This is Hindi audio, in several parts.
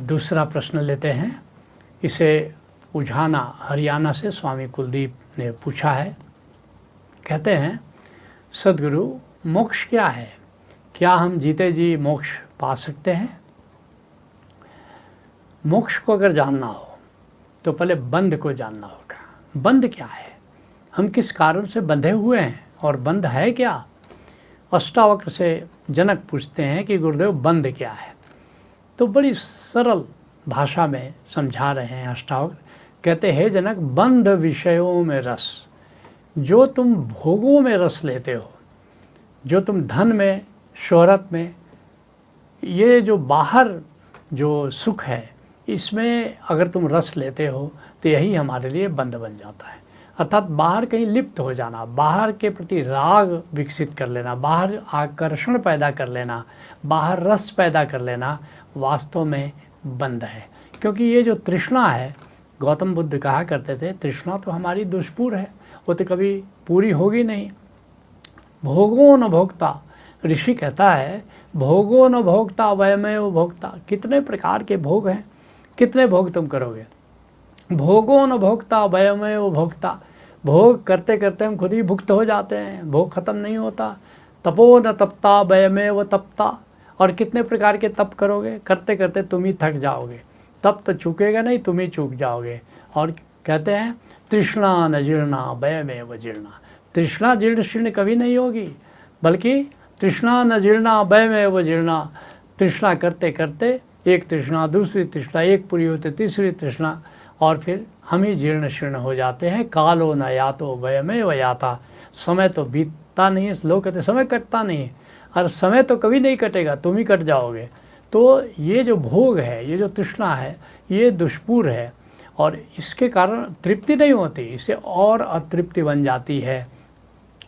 दूसरा प्रश्न लेते हैं। इसे उझाना हरियाणा से स्वामी कुलदीप ने पूछा है। कहते हैं, सद्गुरु मोक्ष क्या है? क्या हम जीते जी मोक्ष पा सकते हैं? मोक्ष को अगर जानना हो तो पहले बंध को जानना होगा। बंध क्या है? हम किस कारण से बंधे हुए हैं और बंध है क्या? अष्टावक्र से जनक पूछते हैं कि गुरुदेव बंध क्या है? तो बड़ी सरल भाषा में समझा रहे हैं अष्टावक्र। कहते हैं, जनक, बंध विषयों में रस। जो तुम भोगों में रस लेते हो, जो तुम धन में, शोहरत में, ये जो बाहर जो सुख है, इसमें अगर तुम रस लेते हो तो यही हमारे लिए बंध बन जाता है। अर्थात बाहर कहीं लिप्त हो जाना, बाहर के प्रति राग विकसित कर लेना, बाहर आकर्षण पैदा कर लेना, बाहर रस पैदा कर लेना, वास्तव में बंध है। क्योंकि ये जो तृष्णा है, गौतम बुद्ध कहा करते थे, तृष्णा तो हमारी दुष्पूर है, वो तो कभी पूरी होगी नहीं। भोगो न भोक्ता, ऋषि कहता है, भोगो न भोक्ता वयमेव भोक्ता। कितने प्रकार के भोग हैं, कितने भोग तुम करोगे? भोगो न भोक्ता वयमेव भोक्ता। भोग करते करते हम खुद ही भुक्त हो जाते हैं, भोग खत्म नहीं होता। तपो न तपता वयमेव तपता। और कितने प्रकार के तप करोगे, करते करते तुम ही थक जाओगे। तप तो चूकेगा नहीं, तुम ही चूक जाओगे। और कहते हैं, तृष्णा न जीर्णा वयमेव जीर्णा। तृष्णा जीर्ण शीर्ण कभी नहीं होगी, बल्कि तृष्णा न जीर्णा वयमेव जीर्णा। तृष्णा करते करते एक तृष्णा, दूसरी तृष्णा, एक पूरी होती तीसरी तृष्णा, और फिर हम ही जीर्ण शीर्ण हो जाते हैं। कालो न यातो वयमेव याता। समय तो बीतता नहीं है। लोग कहते समय कटता नहीं है, और समय तो कभी नहीं कटेगा, तुम ही कट जाओगे। तो ये जो भोग है, ये जो तृष्णा है, ये दुष्पूर है, और इसके कारण तृप्ति नहीं होती, इससे और अतृप्ति बन जाती है।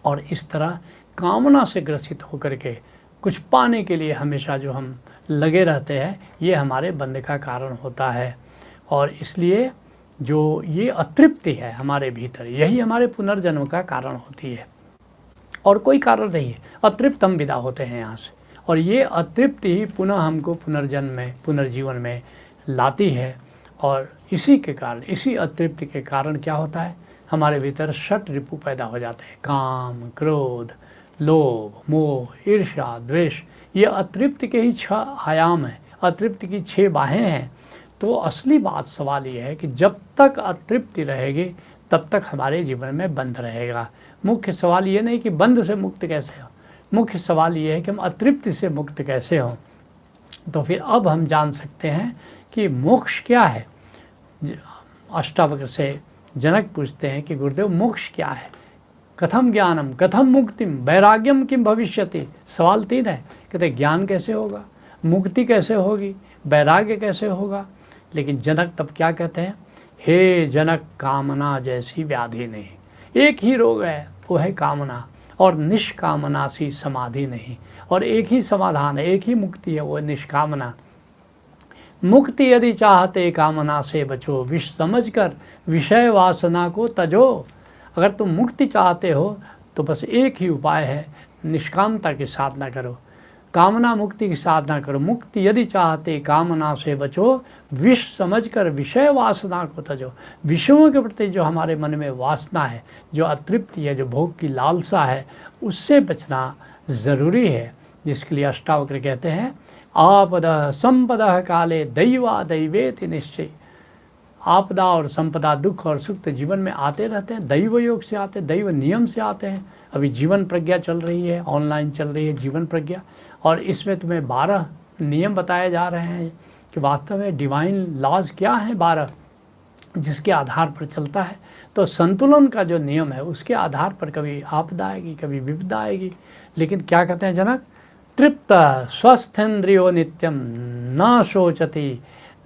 और इस तरह कामना से ग्रसित होकर के कुछ पाने के लिए हमेशा जो हम लगे रहते हैं, ये हमारे बंध का कारण होता है। और इसलिए जो ये अतृप्ति है हमारे भीतर, यही हमारे पुनर्जन्म का कारण होती है, और कोई कारण नहीं है। अतृप्त हम विदा होते हैं यहाँ से, और ये अतृप्ति ही पुनः हमको पुनर्जन्म में, पुनर्जीवन में लाती है। और इसी के कारण, इसी अतृप्ति के कारण क्या होता है, हमारे भीतर षट रिपु पैदा हो जाते हैं। काम, क्रोध, लोभ, मोह, ईर्ष्या, द्वेष। ये अतृप्ति के ही 6 आयाम हैं, अतृप्ति की 6 बाहें हैं। तो असली बात सवाल ये है कि जब तक अतृप्ति रहेगी तब तक हमारे जीवन में बंध रहेगा। मुख्य सवाल ये नहीं कि बंध से मुक्त कैसे हो, मुख्य सवाल ये है कि हम अतृप्ति से मुक्त कैसे हों। तो फिर अब हम जान सकते हैं कि मोक्ष क्या है। अष्टावक्र से जनक पूछते हैं कि गुरुदेव मोक्ष क्या है? कथम ज्ञानम कथम मुक्तिम वैराग्यम किम भविष्यति। सवाल 3 है। कहते ज्ञान कैसे होगा, मुक्ति कैसे होगी, वैराग्य कैसे होगा? लेकिन जनक तब क्या कहते हैं, हे जनक, कामना जैसी व्याधि नहीं। एक ही रोग है, वो है कामना, और निष्कामना सी समाधि नहीं। और एक ही समाधान है, एक ही मुक्ति है, वो निष्कामना। मुक्ति यदि चाहते कामना से बचो, विष समझकर विषय वासना को तजो। अगर तुम मुक्ति चाहते हो तो बस एक ही उपाय है, निष्कामता की साधना करो, कामना मुक्ति की साधना करो। मुक्ति यदि चाहते कामना से बचो, विष समझकर विषय वासना को तजो। विषयों के प्रति जो हमारे मन में वासना है, जो अतृप्ति है, जो भोग की लालसा है, उससे बचना ज़रूरी है। जिसके लिए अष्टावक्र कहते हैं, आपदा संपदा काले दैवा दैवेति निश्चय। आपदा और संपदा, दुख और सुख तो जीवन में आते रहते हैं, दैव योग से आते हैं, दैव नियम से आते हैं। अभी जीवन प्रज्ञा चल रही है, ऑनलाइन चल रही है जीवन प्रज्ञा, और इसमें तुम्हें 12 नियम बताए जा रहे हैं कि वास्तव में डिवाइन लॉज क्या हैं 12, जिसके आधार पर चलता है। तो संतुलन का जो नियम है, उसके आधार पर कभी आपदा आएगी, कभी विपदा आएगी। लेकिन क्या कहते हैं जनक, तृप्त स्वस्थेन्द्रियो नित्यम न शोचति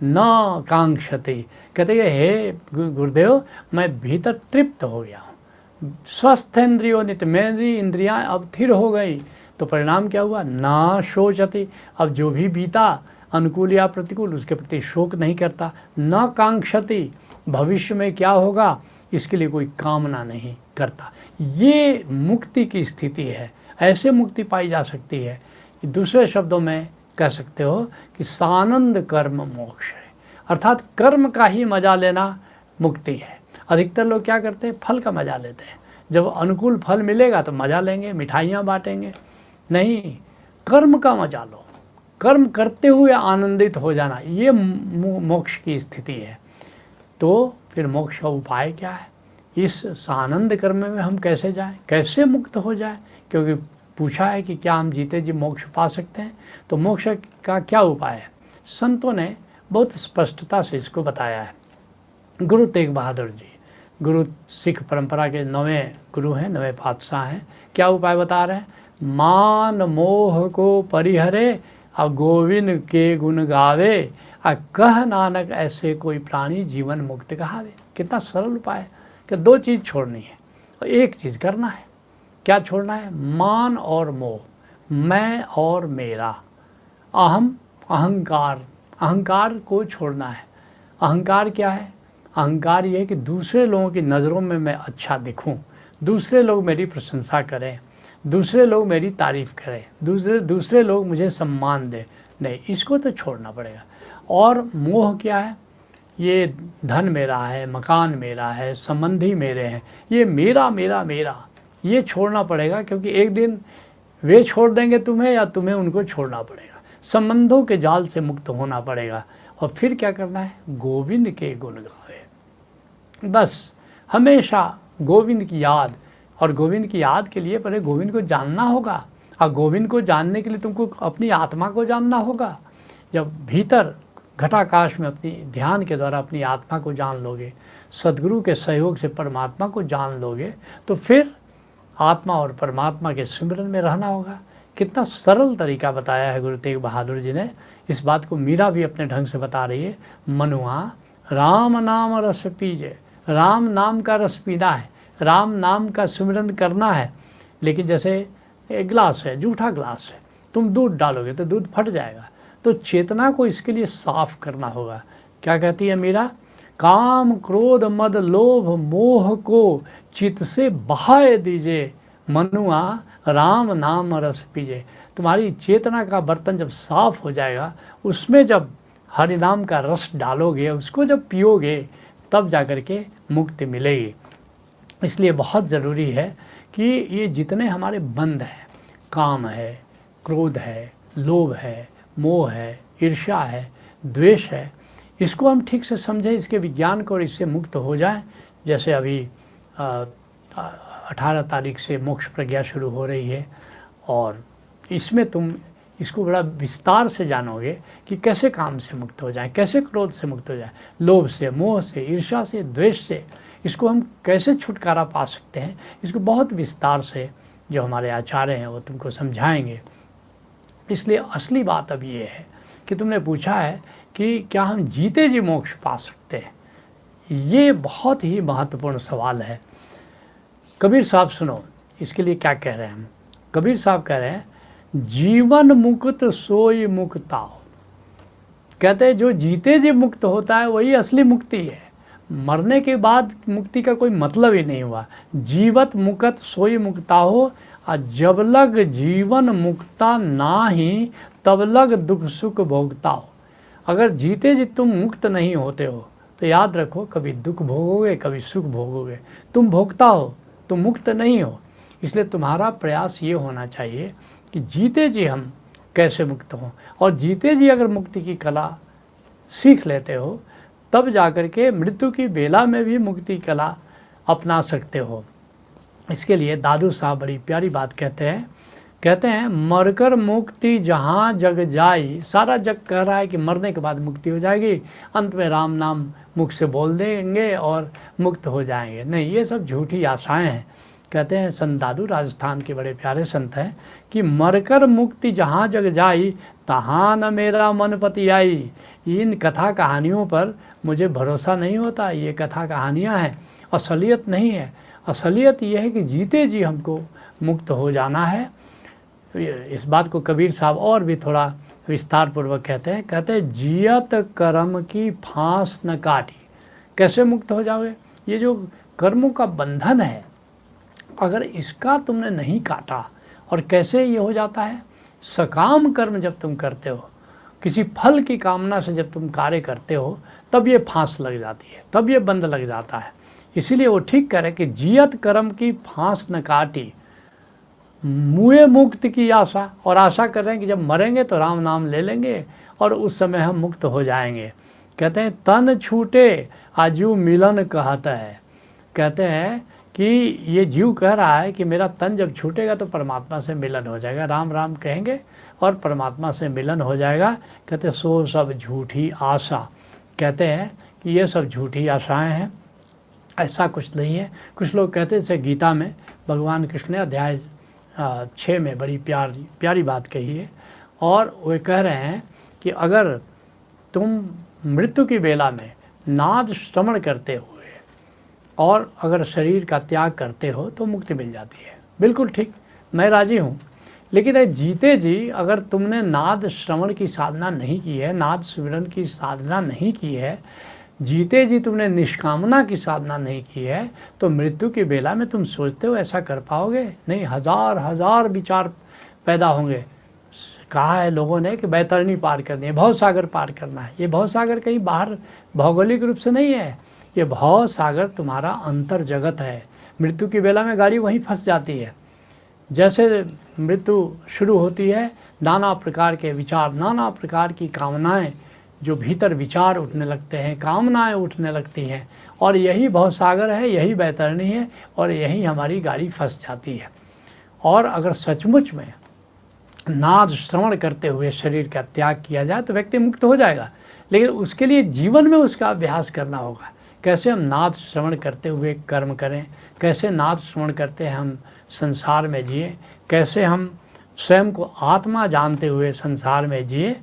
न कांक्षति। कहते हैं, हे गुरुदेव, मैं भीतर तृप्त हो गया हूँ, स्वस्थेन्द्रियो नित्य, मेरी इंद्रियां अब स्थिर हो गई। तो परिणाम क्या हुआ, ना शोचति। अब जो भी बीता, अनुकूल या प्रतिकूल, उसके प्रति शोक नहीं करता। न कांक्षति, भविष्य में क्या होगा इसके लिए कोई कामना नहीं करता। ये मुक्ति की स्थिति है। ऐसे मुक्ति पाई जा सकती है। दूसरे शब्दों में कह सकते हो कि सानंद कर्म मोक्ष है। अर्थात कर्म का ही मज़ा लेना मुक्ति है। अधिकतर लोग क्या करते हैं, फल का मज़ा लेते हैं। जब अनुकूल फल मिलेगा तो मज़ा लेंगे, मिठाइयाँ बांटेंगे। नहीं, कर्म का मज़ा लो, कर्म करते हुए आनंदित हो जाना, ये मोक्ष की स्थिति है। तो फिर मोक्ष का उपाय क्या है? इस सानंद कर्म में हम कैसे जाएं, कैसे मुक्त हो जाएं? क्योंकि पूछा है कि क्या हम जीते जी मोक्ष पा सकते हैं, तो मोक्ष का क्या उपाय है? संतों ने बहुत स्पष्टता से इसको बताया है। गुरु तेग बहादुर जी, गुरु सिख परंपरा के 9वें गुरु हैं, 9वें पातशाह हैं। क्या उपाय बता रहे हैं? मान मोह को परिहरे और गोविंद के गुण गावे, और कह नानक ऐसे कोई प्राणी जीवन मुक्त कहावे। कितना सरल उपाय है कि 2 चीज़ छोड़नी है और 1 चीज़ करना है। क्या छोड़ना है? मान और मोह, मैं और मेरा, अहम, अहंकार, अहंकार को छोड़ना है। अहंकार क्या है? अहंकार ये है कि दूसरे लोगों की नज़रों में मैं अच्छा दिखूं, दूसरे लोग मेरी प्रशंसा करें, दूसरे लोग मेरी तारीफ़ करें, दूसरे लोग मुझे सम्मान दें। नहीं, इसको तो छोड़ना पड़ेगा। और मोह क्या है? ये धन मेरा है, मकान मेरा है, संबंधी मेरे हैं, ये मेरा मेरा मेरा, ये छोड़ना पड़ेगा। क्योंकि एक दिन वे छोड़ देंगे तुम्हें या तुम्हें उनको छोड़ना पड़ेगा। संबंधों के जाल से मुक्त होना पड़ेगा। और फिर क्या करना है? गोविंद के गुण गावे। बस हमेशा गोविंद की याद, और गोविंद की याद के लिए पहले गोविंद को जानना होगा। और गोविंद को जानने के लिए तुमको अपनी आत्मा को जानना होगा। जब भीतर घटाकाश में अपनी ध्यान के द्वारा अपनी आत्मा को जान लोगे, सद्गुरु के सहयोग से परमात्मा को जान लोगे, तो फिर आत्मा और परमात्मा के सिमरन में रहना होगा। कितना सरल तरीका बताया है गुरु तेग बहादुर जी ने। इस बात को मीरा भी अपने ढंग से बता रही है। मनुआ राम नाम रस पीजे, राम नाम का रस पीना है, राम नाम का सिमरन करना है। लेकिन जैसे एक गिलास है, जूठा गिलास है, तुम दूध डालोगे तो दूध फट जाएगा। तो चेतना को इसके लिए साफ करना होगा। क्या कहती है मीरा? काम क्रोध मद लोभ मोह को चित्त से बहाए दीजिए, मनुआ राम नाम रस पीजे। तुम्हारी चेतना का बर्तन जब साफ हो जाएगा, उसमें जब हरि नाम का रस डालोगे, उसको जब पियोगे, तब जाकर के मुक्ति मिलेगी। इसलिए बहुत ज़रूरी है कि ये जितने हमारे बंध हैं, काम है, क्रोध है, लोभ है, मोह है, ईर्ष्या है, द्वेष है, इसको हम ठीक से समझें, इसके विज्ञान को, और इससे मुक्त हो जाएं। जैसे अभी 18 तारीख से मोक्ष प्रज्ञा शुरू हो रही है, और इसमें तुम इसको बड़ा विस्तार से जानोगे कि कैसे काम से मुक्त हो जाएं, कैसे क्रोध से मुक्त हो जाएं, लोभ से, मोह से, ईर्ष्या से, द्वेष से, इसको हम कैसे छुटकारा पा सकते हैं। इसको बहुत विस्तार से जो हमारे आचार्य हैं वो तुमको समझाएंगे। इसलिए असली बात अब ये है कि तुमने पूछा है कि क्या हम जीते जी मोक्ष पा सकते हैं। ये बहुत ही महत्वपूर्ण सवाल है। कबीर साहब सुनो, इसके लिए क्या कह रहे हैं हम। कबीर साहब कह रहे हैं, जीवन मुक्त सोई मुक्ताओ। कहते हैं जो जीते जी मुक्त होता है वही असली मुक्ति है। मरने के बाद मुक्ति का कोई मतलब ही नहीं हुआ। जीवत मुक्त सोई मुक्ता हो, और जब लग जीवन मुक्ता ना ही तब लग दुख सुख भोगता हो। अगर जीते जी तुम मुक्त नहीं होते हो तो याद रखो, कभी दुख भोगोगे, कभी सुख भोगोगे। तुम भोगता हो, तुम मुक्त नहीं हो। इसलिए तुम्हारा प्रयास ये होना चाहिए कि जीते जी हम कैसे मुक्त हों, और जीते जी अगर मुक्ति की कला सीख लेते हो, तब जाकर के मृत्यु की बेला में भी मुक्ति कला अपना सकते हो। इसके लिए दादू साहब बड़ी प्यारी बात कहते हैं मरकर मुक्ति जहाँ जग जाई। सारा जग कह रहा है कि मरने के बाद मुक्ति हो जाएगी, अंत में राम नाम मुख से बोल देंगे और मुक्त हो जाएंगे। नहीं, ये सब झूठी आशाएं हैं। कहते हैं संत दादू, राजस्थान के बड़े प्यारे संत हैं, कि मरकर मुक्ति जहाँ जग जाई, तहाँ न मेरा मन पति आई। इन कथा कहानियों पर मुझे भरोसा नहीं होता। ये कथा कहानियाँ हैं, असलियत नहीं है। असलियत ये है कि जीते जी हमको मुक्त हो जाना है। इस बात को कबीर साहब और भी थोड़ा विस्तार पूर्वक कहते हैं जियत कर्म की फांस न काटी। कैसे मुक्त हो जाओगे? ये जो कर्मों का बंधन है, अगर इसका तुमने नहीं काटा, और कैसे ये हो जाता है? सकाम कर्म जब तुम करते हो, किसी फल की कामना से जब तुम कार्य करते हो तब ये फांस लग जाती है, तब ये बंध लग जाता है। इसीलिए वो ठीक करे कि जियत कर्म की फांस न काटी, मुए मुक्त की आशा, और आशा कर रहे हैं कि जब मरेंगे तो राम नाम ले लेंगे और उस समय हम मुक्त हो जाएंगे। कहते हैं तन छूटे आजू मिलन कहता है। कहते हैं कि ये जीव कह रहा है कि मेरा तन जब छूटेगा तो परमात्मा से मिलन हो जाएगा, राम राम कहेंगे और परमात्मा से मिलन हो जाएगा। कहते हैं सो सब झूठी आशा। कहते हैं कि ये सब झूठी आशाएं हैं, ऐसा कुछ नहीं है। कुछ लोग कहते हैं जैसे गीता में भगवान कृष्ण ने अध्याय 6 में बड़ी प्यारी बात कही है, और वे कह रहे हैं कि अगर तुम मृत्यु की बेला में नाद श्रवण करते हुए और अगर शरीर का त्याग करते हो तो मुक्ति मिल जाती है। बिल्कुल ठीक, मैं राजी हूँ। लेकिन जीते जी अगर तुमने नाद श्रवण की साधना नहीं की है, नाद सिमरन की साधना नहीं की है, जीते जी तुमने निष्कामना की साधना नहीं की है, तो मृत्यु की बेला में तुम सोचते हो ऐसा कर पाओगे? नहीं, हजार हजार विचार पैदा होंगे। कहा है लोगों ने कि बैतरणी पार करनी है, भव सागर पार करना है। ये भव सागर कहीं बाहर भौगोलिक रूप से नहीं है, ये भव सागर तुम्हारा अंतर जगत है। मृत्यु की बेला में गाड़ी वहीं फंस जाती है। जैसे मृत्यु शुरू होती है, नाना प्रकार के विचार, नाना प्रकार की कामनाएं, जो भीतर विचार उठने लगते हैं, कामनाएं उठने लगती हैं, और यही भव सागर है, यही बैतरणी है, और यही हमारी गाड़ी फंस जाती है। और अगर सचमुच में नाद श्रवण करते हुए शरीर का त्याग किया जाए तो व्यक्ति मुक्त हो जाएगा, लेकिन उसके लिए जीवन में उसका अभ्यास करना होगा। कैसे हम नाद श्रवण करते हुए कर्म करें, कैसे नाद श्रवण करते हैं हम संसार में जिए, कैसे हम स्वयं को आत्मा जानते हुए संसार में जिए,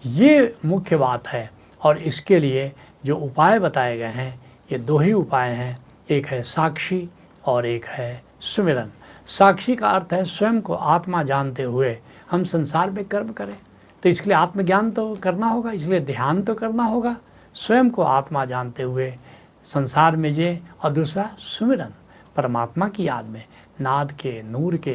ये मुख्य बात है। और इसके लिए जो उपाय बताए गए हैं, ये 2 ही उपाय हैं, एक है साक्षी और एक है सुमिरन। साक्षी का अर्थ है स्वयं को आत्मा जानते हुए हम संसार में कर्म करें, तो इसके लिए आत्मज्ञान तो करना होगा, इसलिए ध्यान तो करना होगा, स्वयं को आत्मा जानते हुए संसार में जिए। और दूसरा सुमिरन, परमात्मा की याद में, नाद के नूर के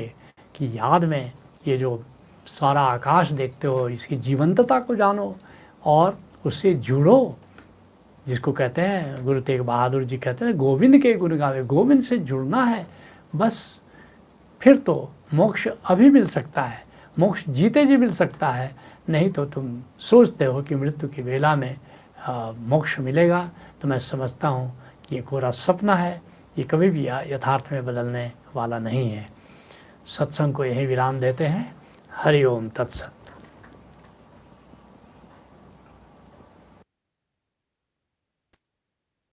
की याद में, ये जो सारा आकाश देखते हो इसकी जीवंतता को जानो और उससे जुड़ो। जिसको कहते हैं गुरु तेग बहादुर जी कहते हैं गोविंद के गुण गावे, गोविंद से जुड़ना है बस, फिर तो मोक्ष अभी मिल सकता है, मोक्ष जीते जी मिल सकता है। नहीं तो तुम सोचते हो कि मृत्यु की बेला में मोक्ष मिलेगा, तो मैं समझता हूँ कि ये कोरा सपना है, ये कभी भी यथार्थ में बदलने वाला नहीं है। सत्संग को यही विराम देते हैं। हरि ओम तत्सत।